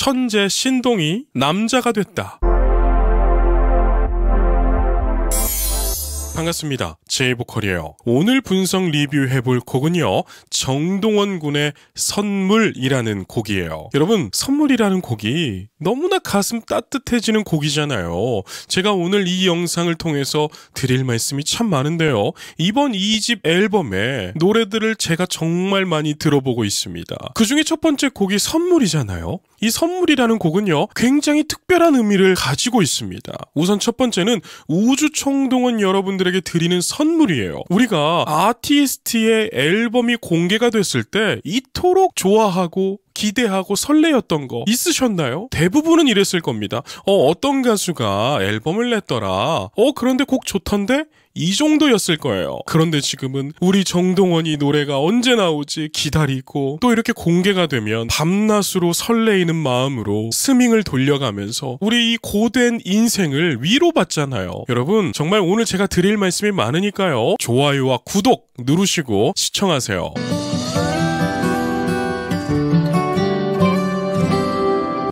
천재 신동이 남자가 됐다. 반갑습니다. 제이보컬이에요. 오늘 분석 리뷰해볼 곡은요, 정동원 군의 선물이라는 곡이에요. 여러분, 선물이라는 곡이 너무나 가슴 따뜻해지는 곡이잖아요. 제가 오늘 이 영상을 통해서 드릴 말씀이 참 많은데요. 이번 2집 앨범의 노래들을 제가 정말 많이 들어보고 있습니다. 그 중에 첫 번째 곡이 선물이잖아요. 이 선물이라는 곡은요, 굉장히 특별한 의미를 가지고 있습니다. 우선 첫 번째는 우주청동원 여러분들에게 드리는 선물이에요. 우리가 아티스트의 앨범이 공개가 됐을 때 이토록 좋아하고 기대하고 설레였던 거 있으셨나요? 대부분은 이랬을 겁니다. 어떤 가수가 앨범을 냈더라. 그런데 곡 좋던데? 이 정도였을 거예요. 그런데 지금은 우리 정동원이 노래가 언제 나오지 기다리고, 또 이렇게 공개가 되면 밤낮으로 설레이는 마음으로 스밍을 돌려가면서 우리 이 고된 인생을 위로받잖아요. 여러분, 정말 오늘 제가 드릴 말씀이 많으니까요, 좋아요와 구독 누르시고 시청하세요.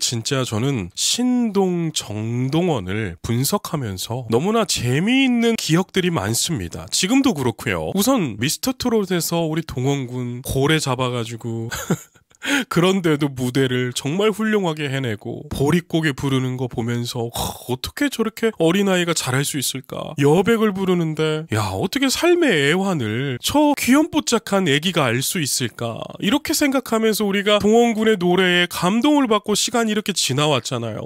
진짜 저는 신동, 정동원을 분석하면서 너무나 재미있는 기억들이 많습니다. 지금도 그렇고요. 우선 미스터트롯에서 우리 동원군 고래 잡아가지고 그런데도 무대를 정말 훌륭하게 해내고 보릿고개 부르는 거 보면서 어떻게 저렇게 어린아이가 잘할 수 있을까? 여백을 부르는데 어떻게 삶의 애환을 저 귀염뽀짝한 애기가 알 수 있을까? 이렇게 생각하면서 우리가 동원군의 노래에 감동을 받고 시간이 이렇게 지나왔잖아요.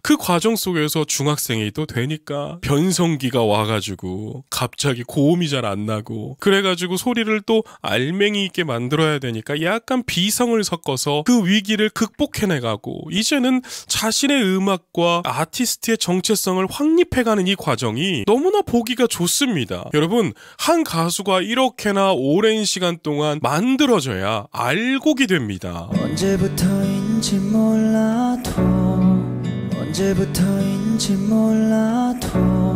그 과정 속에서 중학생이 또 되니까 변성기가 와가지고 갑자기 고음이 잘 안 나고, 그래가지고 소리를 또 알맹이 있게 만들어야 되니까 약간 비성을 섞어서 그 위기를 극복해내가고, 이제는 자신의 음악과 아티스트의 정체성을 확립해가는 이 과정이 너무나 보기가 좋습니다. 여러분, 한 가수가 이렇게나 오랜 시간 동안 만들어져야 알곡이 됩니다. 언제부터인지 몰라도, 언제부터인지 몰라도.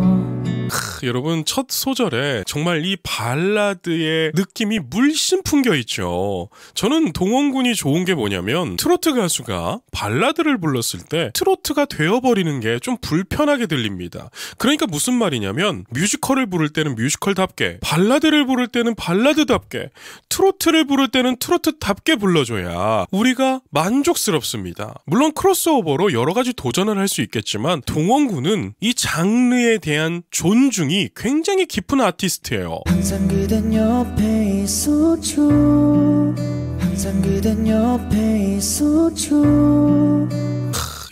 여러분, 첫 소절에 정말 이 발라드의 느낌이 물씬 풍겨있죠. 저는 동원군이 좋은 게 뭐냐면, 트로트 가수가 발라드를 불렀을 때 트로트가 되어버리는 게 좀 불편하게 들립니다. 그러니까 무슨 말이냐면, 뮤지컬을 부를 때는 뮤지컬답게, 발라드를 부를 때는 발라드답게, 트로트를 부를 때는 트로트답게 불러줘야 우리가 만족스럽습니다. 물론 크로스오버로 여러 가지 도전을 할 수 있겠지만, 동원군은 이 장르에 대한 존중이 굉장히 깊은 아티스트예요. 항상 그댄 옆에 있어줘, 항상 그댄 옆에 있어줘.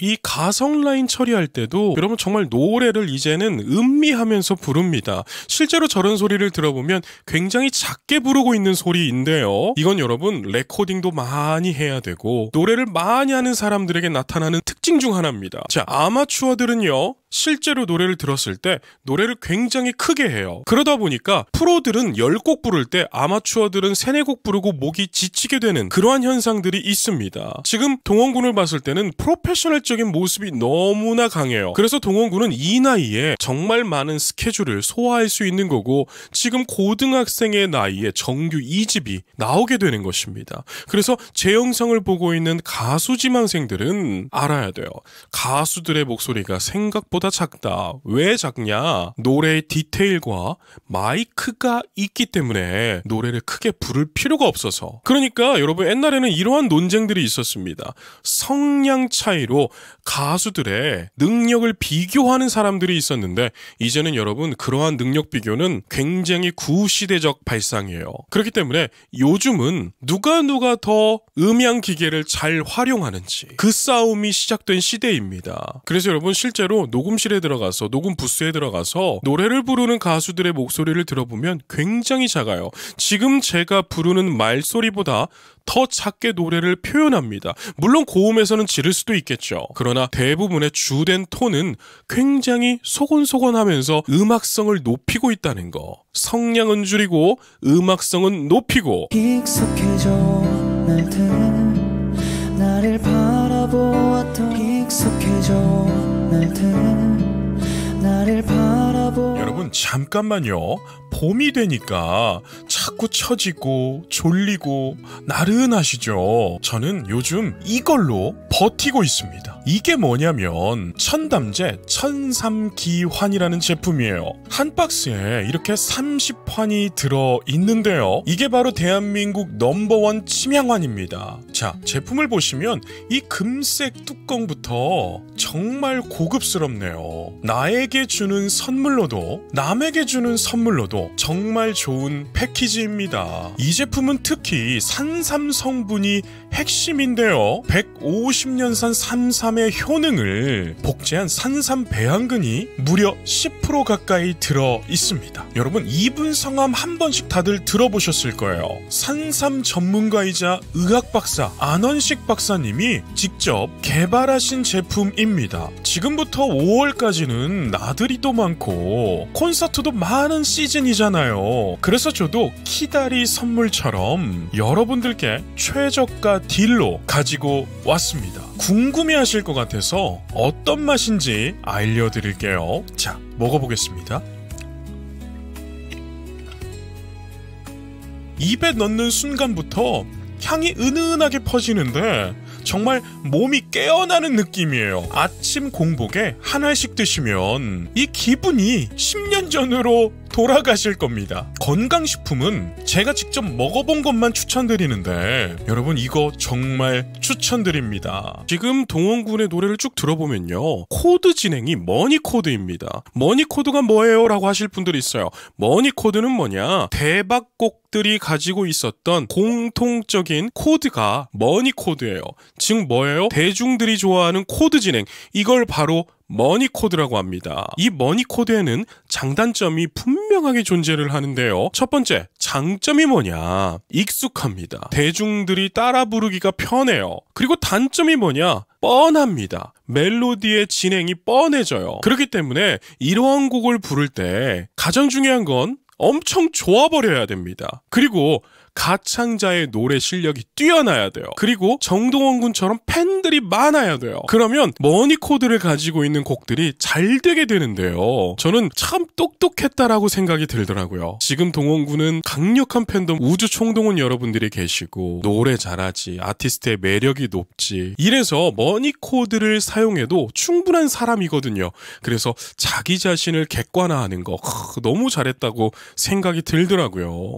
이 가성 라인 처리할 때도 여러분 정말 노래를 이제는 음미하면서 부릅니다. 실제로 저런 소리를 들어보면 굉장히 작게 부르고 있는 소리인데요. 이건 여러분 레코딩도 많이 해야 되고 노래를 많이 하는 사람들에게 나타나는 특징 중 하나입니다. 자, 아마추어들은요, 실제로 노래를 들었을 때 노래를 굉장히 크게 해요. 그러다 보니까 프로들은 10곡 부를 때 아마추어들은 3, 4곡 부르고 목이 지치게 되는 그러한 현상들이 있습니다. 지금 동원군을 봤을 때는 프로페셔널적인 모습이 너무나 강해요. 그래서 동원군은 이 나이에 정말 많은 스케줄을 소화할 수 있는 거고, 지금 고등학생의 나이에 정규 2집이 나오게 되는 것입니다. 그래서 제 영상을 보고 있는 가수 지망생들은 알아야 돼요. 가수들의 목소리가 생각보다 작다. 왜 작냐? 노래의 디테일과 마이크가 있기 때문에 노래를 크게 부를 필요가 없어서. 그러니까 여러분, 옛날에는 이러한 논쟁들이 있었습니다. 성량 차이로 가수들의 능력을 비교하는 사람들이 있었는데, 이제는 여러분 그러한 능력 비교는 굉장히 구시대적 발상이에요. 그렇기 때문에 요즘은 누가 더 음향 기계를 잘 활용하는지, 그 싸움이 시작된 시대입니다. 그래서 여러분, 실제로 녹음실에 들어가서, 녹음 부스에 들어가서 노래를 부르는 가수들의 목소리를 들어보면 굉장히 작아요. 지금 제가 부르는 말소리보다 더 작게 노래를 표현합니다. 물론 고음에서는 지를 수도 있겠죠. 그러나 대부분의 주된 톤은 굉장히 소곤소곤하면서 음악성을 높이고 있다는 거. 성량은 줄이고 음악성은 높이고. 익숙해져 날들, 나를 바라보았던 익숙해져 날들, 나를 바라보. 여러분, 잠깐만요. 봄이 되니까 자꾸 처지고 졸리고 나른하시죠? 저는 요즘 이걸로 버티고 있습니다. 이게 뭐냐면 천담제 천삼기환이라는 제품이에요. 한 박스에 이렇게 30환이 들어있는데요. 이게 바로 대한민국 넘버원 침향환입니다. 자, 제품을 보시면 이 금색 뚜껑부터 정말 고급스럽네요. 나에게 주는 선물로도 남에게 주는 선물로도 정말 좋은 패키지입니다. 이 제품은 특히 산삼 성분이 핵심인데요. 150년산 산삼의 효능을 복제한 산삼 배양근이 무려 10% 가까이 들어 있습니다. 여러분, 이분 성함 한 번씩 다들 들어보셨을 거예요. 산삼 전문가이자 의학 박사 안원식 박사님이 직접 개발하신 제품입니다. 지금부터 5월까지는 나들이도 많고 콘서트도 많은 시즌이잖아요. 그래서 저도 키다리 선물처럼 여러분들께 최저가 딜로 가지고 왔습니다. 궁금해하실 것 같아서 어떤 맛인지 알려드릴게요. 자, 먹어보겠습니다. 입에 넣는 순간부터 향이 은은하게 퍼지는데 정말 몸이 깨어나는 느낌이에요. 아침 공복에 한 알씩 드시면 이 기분이 10년 전으로 돌아가실 겁니다. 건강식품은 제가 직접 먹어본 것만 추천드리는데 여러분, 이거 정말 추천드립니다. 지금 동원군의 노래를 쭉 들어보면요, 코드 진행이 머니코드입니다. 머니코드가 뭐예요? 라고 하실 분들이 있어요. 머니코드는 뭐냐? 대박곡들이 가지고 있었던 공통적인 코드가 머니코드예요. 즉 뭐예요? 대중들이 좋아하는 코드 진행, 이걸 바로 머니코드라고 합니다. 이 머니코드에는 장단점이 분명하게 존재를 하는데요. 첫 번째, 장점이 뭐냐? 익숙합니다. 대중들이 따라 부르기가 편해요. 그리고 단점이 뭐냐? 뻔합니다. 멜로디의 진행이 뻔해져요. 그렇기 때문에 이러한 곡을 부를 때 가장 중요한 건 엄청 좋아버려야 됩니다. 그리고 가창자의 노래 실력이 뛰어나야 돼요. 그리고 정동원 군처럼 팬들이 많아야 돼요. 그러면 머니코드를 가지고 있는 곡들이 잘 되게 되는데요. 저는 참 똑똑했다라고 생각이 들더라고요. 지금 동원 군은 강력한 팬덤 우주 총동원 여러분들이 계시고 노래 잘하지, 아티스트의 매력이 높지, 이래서 머니코드를 사용해도 충분한 사람이거든요. 그래서 자기 자신을 객관화하는 거 너무 잘했다고 생각이 들더라고요.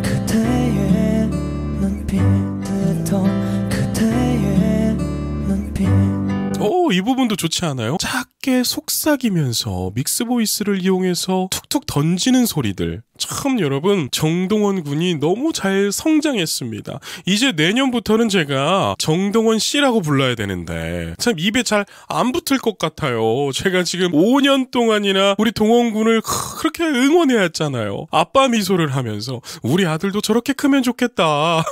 그대의 눈빛, 그대의 눈빛. 이 부분도 좋지 않아요? 작게 속삭이면서 믹스 보이스를 이용해서 툭툭 던지는 소리들. 참 여러분, 정동원 군이 너무 잘 성장했습니다. 이제 내년부터는 제가 정동원 씨라고 불러야 되는데 참 입에 잘 안 붙을 것 같아요. 제가 지금 5년 동안이나 우리 동원 군을 그렇게 응원해 왔잖아요. 아빠 미소를 하면서 우리 아들도 저렇게 크면 좋겠다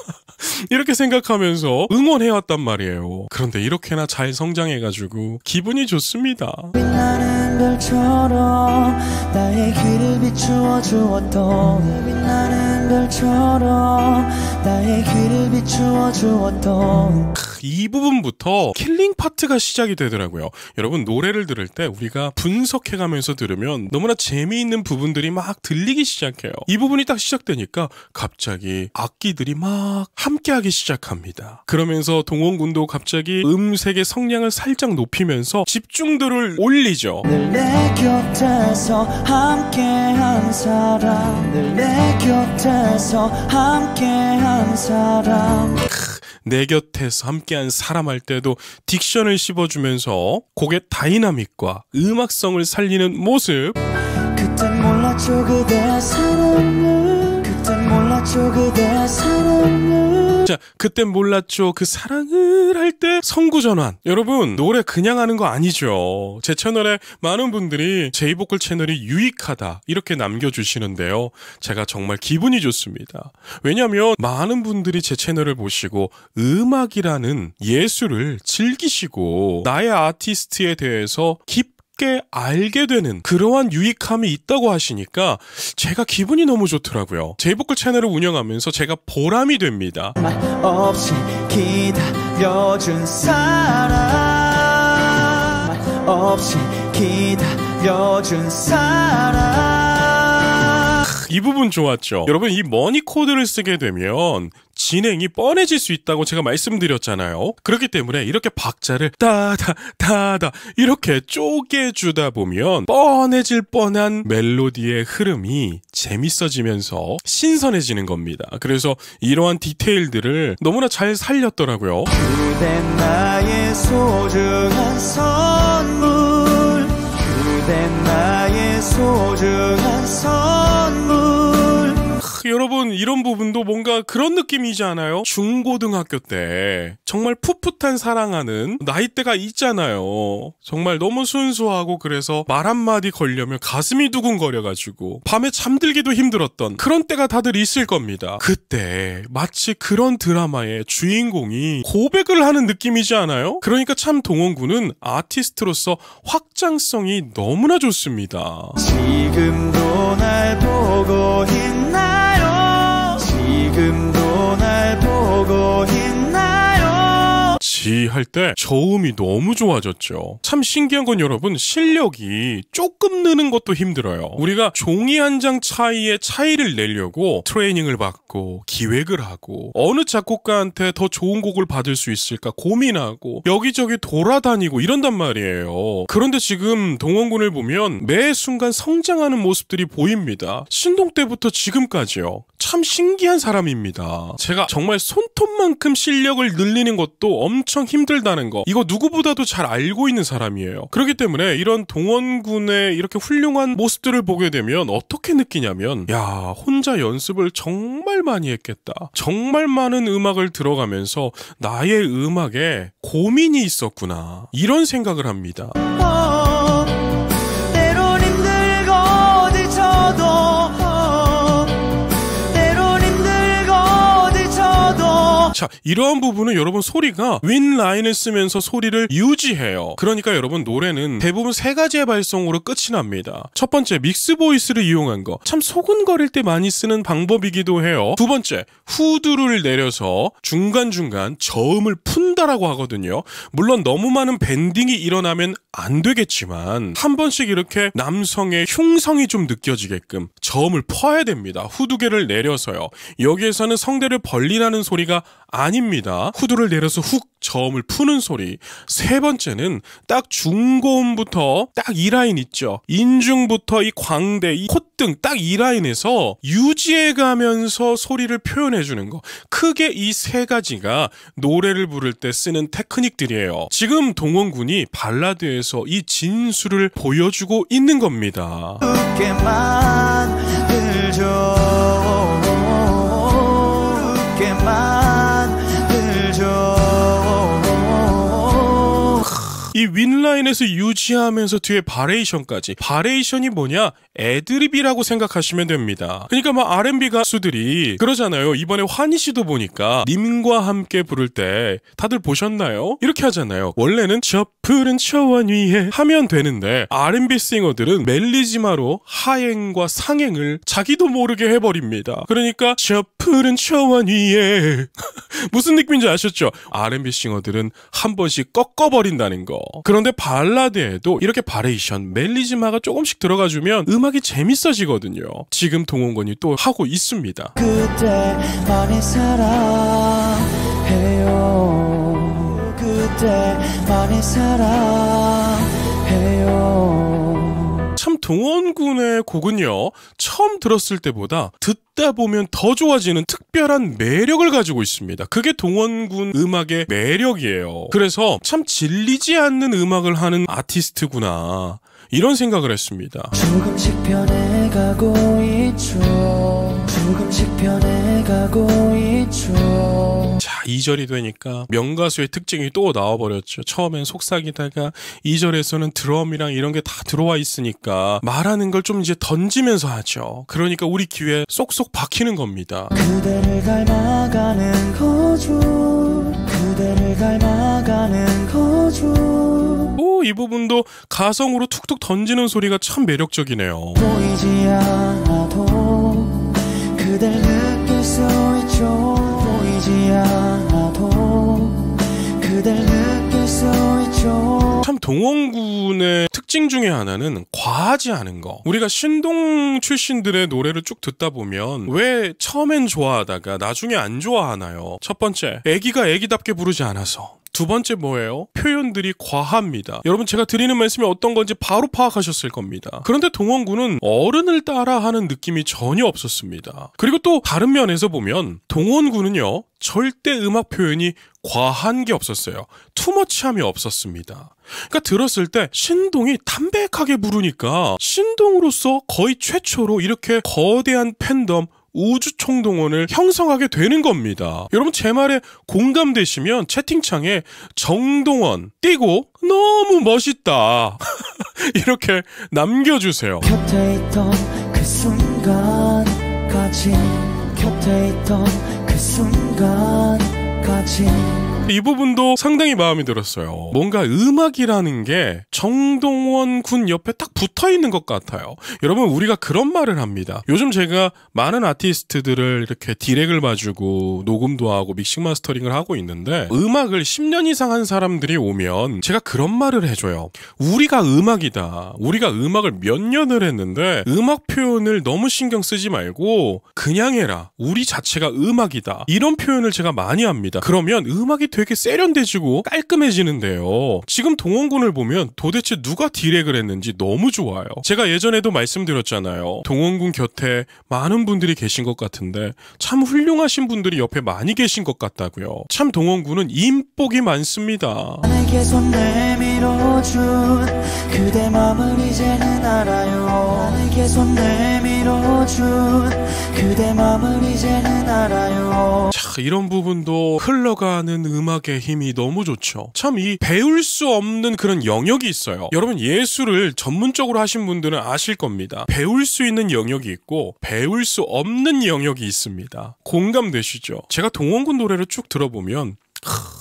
이렇게 생각하면서 응원해왔단 말이에요. 그런데 이렇게나 잘 성장해가지고 기분이 좋습니다. 빛나는 별처럼 나의 길을 비추어 주었던, 빛나는 별처럼 나의 길을 비추어 주었던. 이 부분부터 킬링 파트가 시작이 되더라고요. 여러분, 노래를 들을 때 우리가 분석해가면서 들으면 너무나 재미있는 부분들이 막 들리기 시작해요. 이 부분이 딱 시작되니까 갑자기 악기들이 막 함께하기 시작합니다. 그러면서 동원군도 갑자기 음색의 성량을 살짝 높이면서 집중도를 올리죠. 늘 내 곁에서 함께한 사람, 늘 내 곁에서 함께한 사람. 내 곁에서 함께한 사람 할 때도 딕션을 씹어주면서 곡의 다이나믹과 음악성을 살리는 모습. 그땐 몰랐죠 그대 사랑을, 그땐 몰랐죠 그대 사랑을. 자, 그땐 몰랐죠 그 사랑을 할 때 성구전환. 여러분, 노래 그냥 하는 거 아니죠. 제 채널에 많은 분들이 제이보컬 채널이 유익하다 이렇게 남겨주시는데요. 제가 정말 기분이 좋습니다. 왜냐하면 많은 분들이 제 채널을 보시고 음악이라는 예술을 즐기시고 나의 아티스트에 대해서 깊게 알게 되는 그러한 유익함이 있다고 하시니까 제가 기분이 너무 좋더라고요. 제이보컬 채널을 운영하면서 제가 보람이 됩니다. 말 없이 기다려준 사람, 말 없이 기다려준 사람. 이 부분 좋았죠. 여러분, 이 머니 코드를 쓰게 되면 진행이 뻔해질 수 있다고 제가 말씀드렸잖아요. 그렇기 때문에 이렇게 박자를 따다 이렇게 쪼개주다 보면 뻔해질 뻔한 멜로디의 흐름이 재밌어지면서 신선해지는 겁니다. 그래서 이러한 디테일들을 너무나 잘 살렸더라고요. 그댄 나의 소중한 선물, 그댄 나의 소중한 선물. 여러분, 이런 부분도 뭔가 그런 느낌이지 않아요? 중고등학교 때 정말 풋풋한 사랑하는 나이대가 있잖아요. 정말 너무 순수하고, 그래서 말 한마디 걸려면 가슴이 두근거려가지고 밤에 잠들기도 힘들었던 그런 때가 다들 있을 겁니다. 그때 마치 그런 드라마의 주인공이 고백을 하는 느낌이지 않아요? 그러니까 참 동원군은 아티스트로서 확장성이 너무나 좋습니다. 지금도 날 보고 있나요? 지금도 날 보고 있나요? 지 할 때 저음이 너무 좋아졌죠. 참 신기한 건 여러분, 실력이 조금 느는 것도 힘들어요. 우리가 종이 한 장 차이의 차이를 내려고 트레이닝을 받고 기획을 하고 어느 작곡가한테 더 좋은 곡을 받을 수 있을까 고민하고 여기저기 돌아다니고 이런단 말이에요. 그런데 지금 동원군을 보면 매 순간 성장하는 모습들이 보입니다. 신동 때부터 지금까지요. 참 신기한 사람입니다. 제가 정말 손톱만큼 실력을 늘리는 것도 엄청 힘들다는 거, 이거 누구보다도 잘 알고 있는 사람이에요. 그렇기 때문에 이런 동원군의 이렇게 훌륭한 모습들을 보게 되면 어떻게 느끼냐면, 야, 혼자 연습을 정말 많이 했겠다. 정말 많은 음악을 들어가면서 나의 음악에 고민이 있었구나, 이런 생각을 합니다. 때론 힘들고 지쳐도, 때론 힘들고 지쳐도. 자, 이러한 부분은 여러분 소리가 윈 라인을 쓰면서 소리를 유지해요. 그러니까 여러분, 노래는 대부분 세 가지의 발성으로 끝이 납니다. 첫 번째, 믹스 보이스를 이용한 거, 참 소근거릴 때 많이 쓰는 방법이기도 해요. 두 번째, 후두를 내려서 중간중간 저음을 푼다라고 하거든요. 물론 너무 많은 밴딩이 일어나면 안 되겠지만 한 번씩 이렇게 남성의 흉성이 좀 느껴지게끔 저음을 퍼야 됩니다. 후두개를 내려서요. 여기에서는 성대를 벌리라는 소리가 아닙니다. 후두를 내려서 훅 저음을 푸는 소리. 세 번째는 딱 중고음부터 딱 이 라인 있죠. 인중부터 이 광대, 이 콧등 딱 이 라인에서 유지해가면서 소리를 표현해주는 거. 크게 이 세 가지가 노래를 부를 때 쓰는 테크닉들이에요. 지금 동원군이 발라드에서 이 진수를 보여주고 있는 겁니다. 두께만 들죠, 두께만 들죠. 이 윈라인에서 유지하면서 뒤에 바레이션까지. 바레이션이 뭐냐? 애드립이라고 생각하시면 됩니다. 그러니까 막 R&B 가수들이 그러잖아요. 이번에 환희 씨도 보니까 님과 함께 부를 때 다들 보셨나요? 이렇게 하잖아요. 원래는 저 푸른 초원 위에 하면 되는데 R&B 싱어들은 멜리지마로 하행과 상행을 자기도 모르게 해버립니다. 그러니까 저 푸른 초원 위에 무슨 느낌인지 아셨죠? R&B 싱어들은 한 번씩 꺾어버린다는 거. 그런데 발라드에도 이렇게 바레이션, 멜리지마가 조금씩 들어가주면 음악이 재밌어지거든요. 지금 동원군이 또 하고 있습니다. 그대만이 사랑해요, 그대만이 사랑해요. 참 동원군의 곡은요, 처음 들었을 때보다 듣다 보면 더 좋아지는 특별한 매력을 가지고 있습니다. 그게 동원군 음악의 매력이에요. 그래서 참 질리지 않는 음악을 하는 아티스트구나, 이런 생각을 했습니다. 조금씩 변해가고 있죠, 조금씩 변해가고 있죠. 자, 2절이 되니까 명가수의 특징이 또 나와버렸죠. 처음엔 속삭이다가 2절에서는 드럼이랑 이런 게 다 들어와 있으니까 말하는 걸 좀 이제 던지면서 하죠. 그러니까 우리 귀에 쏙쏙 박히는 겁니다. 그대를 닮아가는 거죠, 그대를 닮아가는 거죠. 오, 이 부분도 가성으로 툭툭 던지는 소리가 참 매력적이네요. 보이지 않아도 그댈 느낄 수 있죠, 보이지 않아도 그댈 느낄 수 있죠. 참 동원군의 특징 중에 하나는 과하지 않은 거. 우리가 신동 출신들의 노래를 쭉 듣다 보면 왜 처음엔 좋아하다가 나중에 안 좋아하나요? 첫 번째, 애기가 애기답게 부르지 않아서. 두 번째 뭐예요? 표현들이 과합니다. 여러분 제가 드리는 말씀이 어떤 건지 바로 파악하셨을 겁니다. 그런데 동원군은 어른을 따라하는 느낌이 전혀 없었습니다. 그리고 또 다른 면에서 보면 동원군은요 절대 음악 표현이 과한 게 없었어요. 투머치함이 없었습니다. 그러니까 들었을 때 신동이 담백하게 부르니까 신동으로서 거의 최초로 이렇게 거대한 팬덤 우주총동원을 형성하게 되는 겁니다. 여러분 제 말에 공감되시면 채팅창에 정동원 띄고 너무 멋있다 이렇게 남겨주세요. 곁에 있던 그 순간까지 곁에 있던 그 순간까지 이 부분도 상당히 마음에 들었어요. 뭔가 음악이라는 게 정동원 군 옆에 딱 붙어있는 것 같아요. 여러분 우리가 그런 말을 합니다. 요즘 제가 많은 아티스트들을 이렇게 디렉을 봐주고 녹음도 하고 믹싱 마스터링을 하고 있는데 음악을 10년 이상 한 사람들이 오면 제가 그런 말을 해줘요. 우리가 음악이다. 우리가 음악을 몇 년을 했는데 음악 표현을 너무 신경 쓰지 말고 그냥 해라. 우리 자체가 음악이다. 이런 표현을 제가 많이 합니다. 그러면 음악이 되게 세련돼지고 깔끔해지는데요. 지금 동원군을 보면 도대체 누가 디렉을 했는지 너무 좋아요. 제가 예전에도 말씀드렸잖아요. 동원군 곁에 많은 분들이 계신 것 같은데 참 훌륭하신 분들이 옆에 많이 계신 것 같다고요. 참 동원군은 인복이 많습니다. 내게 손 내밀어준 그대 맘을 이제는 알아요. 내게 손 내밀어준 그대 맘을 이제는 알아요. 자, 이런 부분도 흘러가는 음악의 힘이 너무 좋죠. 참 이 배울 수 없는 그런 영역이 있어요. 여러분 예술을 전문적으로 하신 분들은 아실 겁니다. 배울 수 있는 영역이 있고 배울 수 없는 영역이 있습니다. 공감되시죠? 제가 동원군 노래를 쭉 들어보면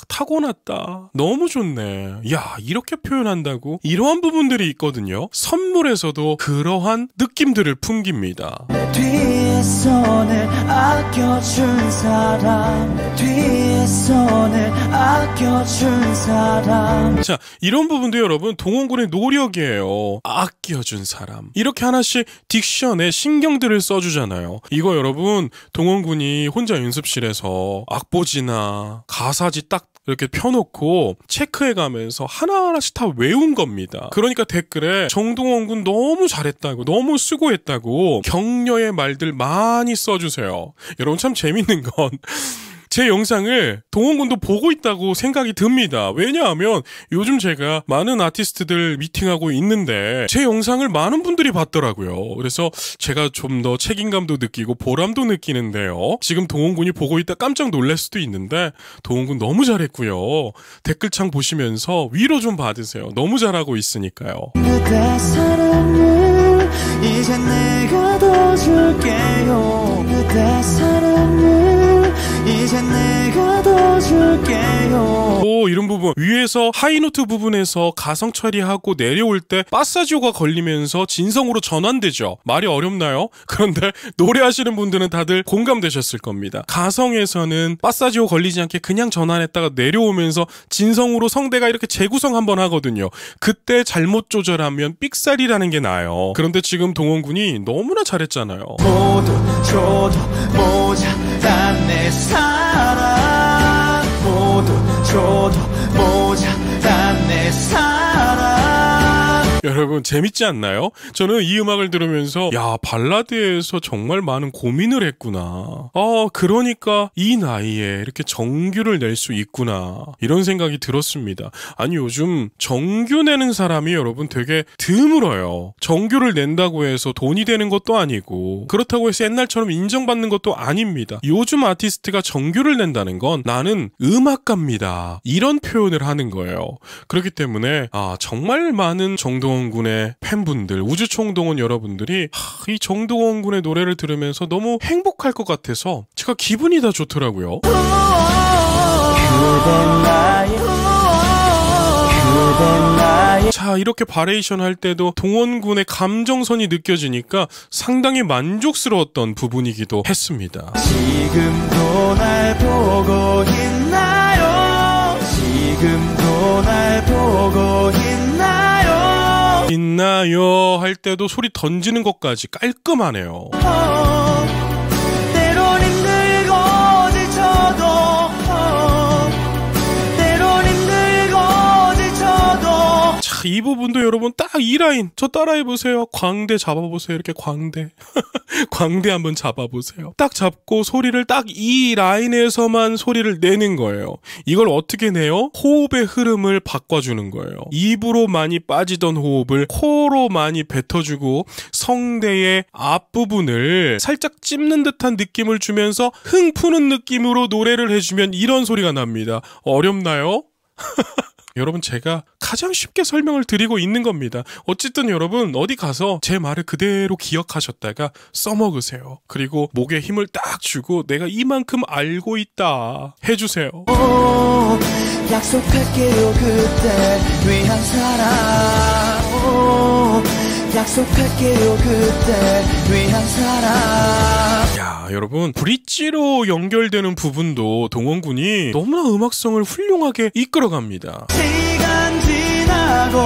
타고났다. 너무 좋네. 야, 이렇게 표현한다고? 이러한 부분들이 있거든요. 선물에서도 그러한 느낌들을 풍깁니다. 내 뒤에서 늘 아껴준 사람 내 뒤에서 늘 아껴준 사람. 자, 이런 부분도 여러분 동원군의 노력이에요. 아껴준 사람. 이렇게 하나씩 딕션에 신경들을 써주잖아요. 이거 여러분 동원군이 혼자 연습실에서 악보지나 가사지 딱 이렇게 펴놓고 체크해가면서 하나하나씩 다 외운 겁니다. 그러니까 댓글에 정동원 군 너무 잘했다고 너무 수고했다고 격려의 말들 많이 써주세요. 여러분 참 재밌는 건 제 영상을 동원군도 보고 있다고 생각이 듭니다. 왜냐하면 요즘 제가 많은 아티스트들 미팅하고 있는데 제 영상을 많은 분들이 봤더라고요. 그래서 제가 좀 더 책임감도 느끼고 보람도 느끼는데요. 지금 동원군이 보고 있다 깜짝 놀랄 수도 있는데 동원군 너무 잘했고요. 댓글창 보시면서 위로 좀 받으세요. 너무 잘하고 있으니까요. 그대 사랑을 이제 내가 더 줄게요. 그대 사랑을 이제 내가 더 줄게요. 오, 이런 부분 위에서 하이노트 부분에서 가성 처리하고 내려올 때 파사지오가 걸리면서 진성으로 전환되죠. 말이 어렵나요? 그런데 노래하시는 분들은 다들 공감되셨을 겁니다. 가성에서는 파사지오 걸리지 않게 그냥 전환했다가 내려오면서 진성으로 성대가 이렇게 재구성 한번 하거든요. 그때 잘못 조절하면 삑살이라는 게 나요. 그런데 지금 동원군이 너무나 잘했잖아요. 모두 줘도 모자란 내 사랑 모두 줘도 모자란 내 사랑. 여러분 재밌지 않나요? 저는 이 음악을 들으면서 야, 발라드에서 정말 많은 고민을 했구나. 그러니까 이 나이에 이렇게 정규를 낼 수 있구나. 이런 생각이 들었습니다. 아니 요즘 정규 내는 사람이 여러분 되게 드물어요. 정규를 낸다고 해서 돈이 되는 것도 아니고 그렇다고 해서 옛날처럼 인정받는 것도 아닙니다. 요즘 아티스트가 정규를 낸다는 건 나는 음악가입니다. 이런 표현을 하는 거예요. 그렇기 때문에 정말 많은 정동원 군의 팬분들, 우주총동원 여러분들이 이 정동원 군의 노래를 들으면서 너무 행복할 것 같아서 제가 기분이 다 좋더라고요. 그대 나의 자, 이렇게 바레이션 할 때도 동원 군의 감정선이 느껴지니까 상당히 만족스러웠던 부분이기도 했습니다. 지금도 날 보고 있나요? 지금도 날 보고 있나요? 있나요 할 때도 소리 던지는 것까지 깔끔하네요. 때론 힘들고 지쳐도 때론 힘들고 지쳐도 자, 이 부분도 여러분 딱 이 라인 저 따라해보세요. 광대 잡아보세요. 이렇게 광대 광대 한번 잡아보세요. 딱 잡고 소리를 딱 이 라인에서만 소리를 내는 거예요. 이걸 어떻게 내요? 호흡의 흐름을 바꿔주는 거예요. 입으로 많이 빠지던 호흡을 코로 많이 뱉어주고 성대의 앞부분을 살짝 찝는 듯한 느낌을 주면서 흥 푸는 느낌으로 노래를 해주면 이런 소리가 납니다. 어렵나요? 여러분 제가 가장 쉽게 설명을 드리고 있는 겁니다. 어쨌든 여러분 어디 가서 제 말을 그대로 기억하셨다가 써먹으세요. 그리고 목에 힘을 딱 주고 내가 이만큼 알고 있다 해주세요. 약속할게요 그때 위한 사랑 약속할게요 그때 위한 사랑. 야 여러분 브릿지로 연결되는 부분도 동원군이 너무나 음악성을 훌륭하게 이끌어갑니다. 시간 지나고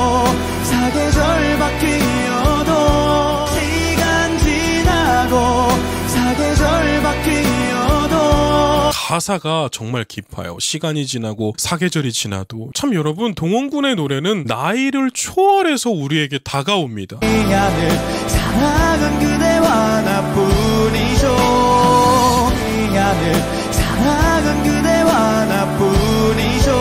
사계절 바뀌어도 시간 지나고 사계절 바뀌어도 가사가 정말 깊어요. 시간이 지나고 사계절이 지나도. 참 여러분 동원군의 노래는 나이를 초월해서 우리에게 다가옵니다. 이 하늘 사랑은 그대와 나뿐이죠. 이 하늘 사랑은 그대와 나뿐이죠.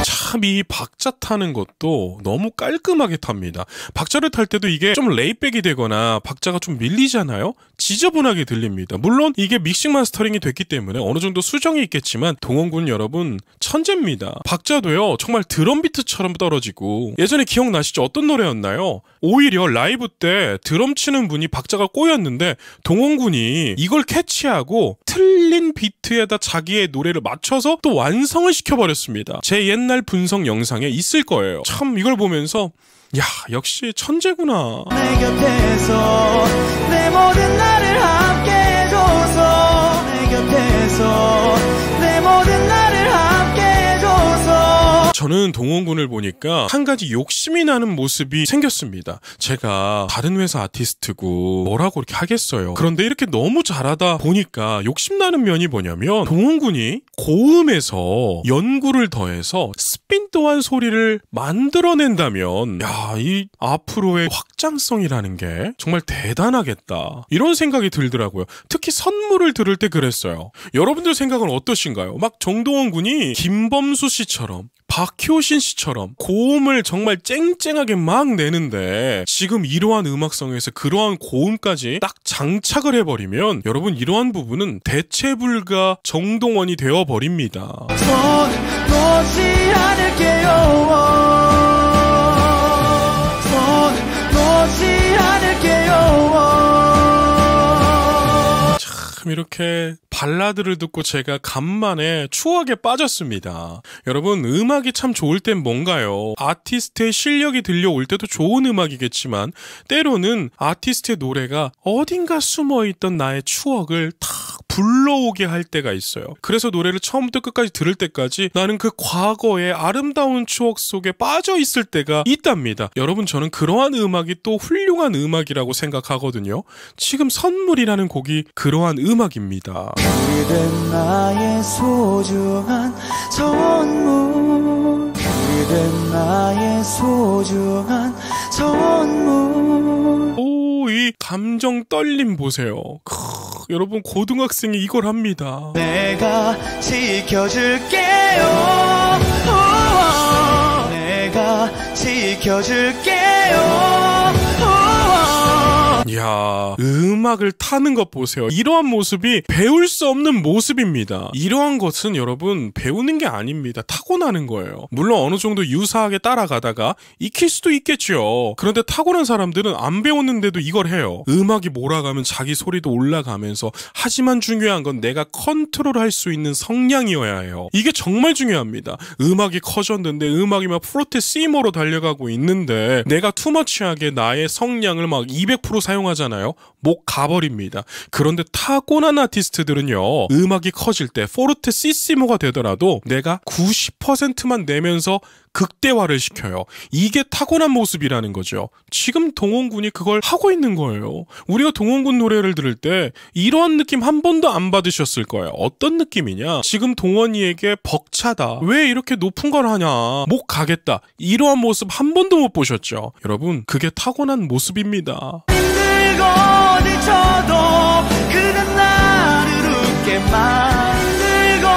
참 이 박자 타는 것도 너무 깔끔하게 탑니다. 박자를 탈 때도 이게 좀 레이백이 되거나 박자가 좀 밀리잖아요. 지저분하게 들립니다. 물론 이게 믹싱 마스터링이 됐기 때문에 어느 정도 수정이 있겠지만 동원군 여러분 천재입니다. 박자도요 정말 드럼 비트처럼 떨어지고 예전에 기억나시죠? 어떤 노래였나요? 오히려 라이브 때 드럼 치는 분이 박자가 꼬였는데 동원군이 이걸 캐치하고 틀린 비트에다 자기의 노래를 맞춰서 또 완성을 시켜버렸습니다. 제 옛날 분석 영상에 있을 거예요. 참 이걸 보면서 야 역시 천재구나. 내 곁에서 내 모든 나를 함께 해줘서 내 곁에서 내 모든 나를 함께 해줘서. 저는 동원군을 보니까 한 가지 욕심이 나는 모습이 생겼습니다. 제가 다른 회사 아티스트고 뭐라고 이렇게 하겠어요. 그런데 이렇게 너무 잘하다 보니까 욕심나는 면이 뭐냐면 동원군이 고음에서 연구를 더해서 스핀 또한 소리를 만들어낸다면 야, 이 앞으로의 확장성이라는 게 정말 대단하겠다. 이런 생각이 들더라고요. 특히 선물을 들을 때 그랬어요. 여러분들 생각은 어떠신가요? 막 정동원 군이 김범수 씨처럼 박효신 씨처럼 고음을 정말 쨍쨍하게 막 내는데 지금 이러한 음악성에서 그러한 고음까지 딱 장착을 해버리면 여러분 이러한 부분은 대체 불가 정동원이 되어버립니다. 손 놓지 않을게요. 손 놓지 않을게요. 참 이렇게 발라드를 듣고 제가 간만에 추억에 빠졌습니다. 여러분 음악이 참 좋을 땐 뭔가요? 아티스트의 실력이 들려올 때도 좋은 음악이겠지만 때로는 아티스트의 노래가 어딘가 숨어있던 나의 추억을 탁 불러오게 할 때가 있어요. 그래서 노래를 처음부터 끝까지 들을 때까지 나는 그 과거의 아름다운 추억 속에 빠져 있을 때가 있답니다. 여러분 저는 그러한 음악이 또 훌륭한 음악이라고 생각하거든요. 지금 선물이라는 곡이 그러한 음악입니다. 그댄 나의 소중한 선물 그댄 나의 소중한 선물. 오, 이 감정 떨림 보세요. 여러분 고등학생이 이걸 합니다. 내가 지켜줄게요. 내가 지켜줄게요. 이야, 음악을 타는 것 보세요. 이러한 모습이 배울 수 없는 모습입니다. 이러한 것은 여러분 배우는 게 아닙니다. 타고나는 거예요. 물론 어느 정도 유사하게 따라가다가 익힐 수도 있겠죠. 그런데 타고난 사람들은 안 배웠는데도 이걸 해요. 음악이 몰아가면 자기 소리도 올라가면서 하지만 중요한 건 내가 컨트롤할 수 있는 성량이어야 해요. 이게 정말 중요합니다. 음악이 커졌는데 음악이 막 프로테 C모로 달려가고 있는데 내가 투머치하게 나의 성량을 막 200% 사용하잖아요. 목 가버립니다. 그런데 타고난 아티스트들은요, 음악이 커질 때 포르테 시시모가 되더라도 내가 90%만 내면서 극대화를 시켜요. 이게 타고난 모습이라는 거죠. 지금 동원군이 그걸 하고 있는 거예요. 우리가 동원군 노래를 들을 때 이러한 느낌 한 번도 안 받으셨을 거예요. 어떤 느낌이냐? 지금 동원이에게 벅차다. 왜 이렇게 높은 걸 하냐? 목 가겠다. 이러한 모습 한 번도 못 보셨죠? 여러분, 그게 타고난 모습입니다. 힘들고 지쳐도 그는 나를 웃게 만들고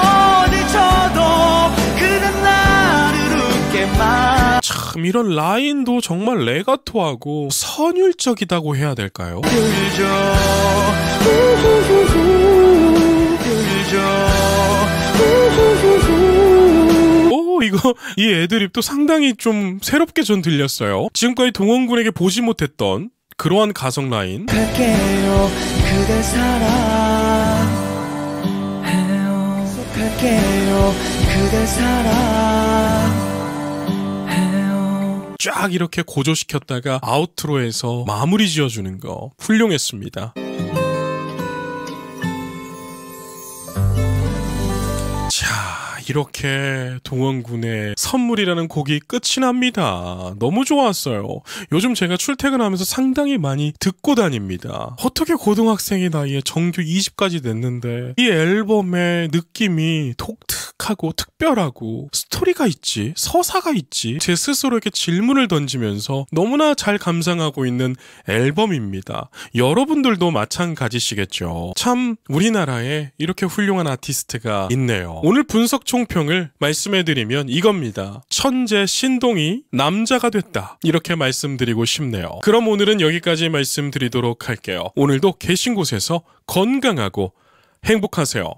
지쳐도 그는 나를 웃게 만 참, 이런 라인도 정말 레가토하고 선율적이다고 해야 될까요? 들죠 이 애드립도 상당히 좀 새롭게 전 들렸어요. 지금까지 동원군에게 보지 못했던 그러한 가성 라인. 갈게요 그댈 사랑해요 갈게요 그댈 사랑해요 쫙 이렇게 고조시켰다가 아우트로에서 마무리 지어주는 거 훌륭했습니다. 자, 이렇게 동원군의 선물이라는 곡이 끝이 납니다. 너무 좋았어요. 요즘 제가 출퇴근하면서 상당히 많이 듣고 다닙니다. 어떻게 고등학생의 나이에 정규 20까지 냈는데 이 앨범의 느낌이 독특하고 특별하고 스토리가 있지, 서사가 있지, 제 스스로에게 질문을 던지면서 너무나 잘 감상하고 있는 앨범입니다. 여러분들도 마찬가지시겠죠. 참 우리나라에 이렇게 훌륭한 아티스트가 있네요. 오늘 분석 총평을 말씀해드리면 이겁니다. 천재 신동이 남자가 됐다. 이렇게 말씀드리고 싶네요. 그럼 오늘은 여기까지 말씀드리도록 할게요. 오늘도 계신 곳에서 건강하고 행복하세요.